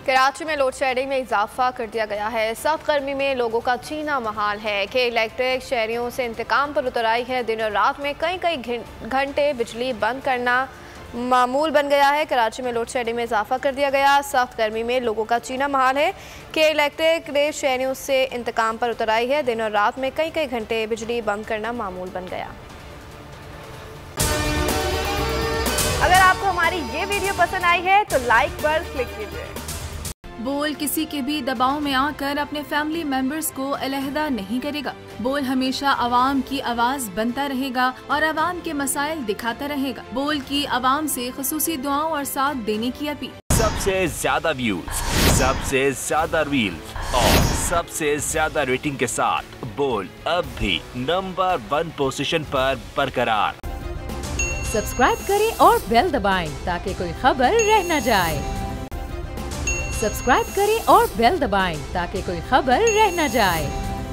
कराची में load shedding में इजाफा कर दिया गया है। सख्त गर्मी में लोगों का जीना महाल है कि इलेक्ट्रिक शहरियों से इंतकाम पर उतर आई है। दिन और रात में कई घंटे बिजली बंद करना मामूल बन गया है। कराची में लोड शेडिंग में इजाफा कर दिया गया। सख्त गर्मी में लोगों का जीना महाल है कि इलेक्ट्रिक शहरियों से इंतकाम पर उतर आई है। दिन और रात में कई घंटे बिजली बंद करना मामूल बन गया। अगर आपको हमारी ये वीडियो पसंद आई है तो लाइक पर क्लिक कीजिए। बोल किसी के भी दबाव में आकर अपने फैमिली मेंबर्स को अलहदा नहीं करेगा। बोल हमेशा आवाम की आवाज बनता रहेगा और आवाम के मसाइल दिखाता रहेगा। बोल की आवाम से खुसूसी दुआओं और साथ देने की अपील। सबसे ज्यादा व्यूज, सबसे ज्यादा रील्स और सबसे ज्यादा रेटिंग के साथ बोल अब भी नंबर 1 पोजीशन पर बरकरार। सब्सक्राइब करें और बेल दबाएं ताकि कोई खबर रह न जाए। सब्सक्राइब करें और बेल दबाएं ताकि कोई खबर रह न जाए।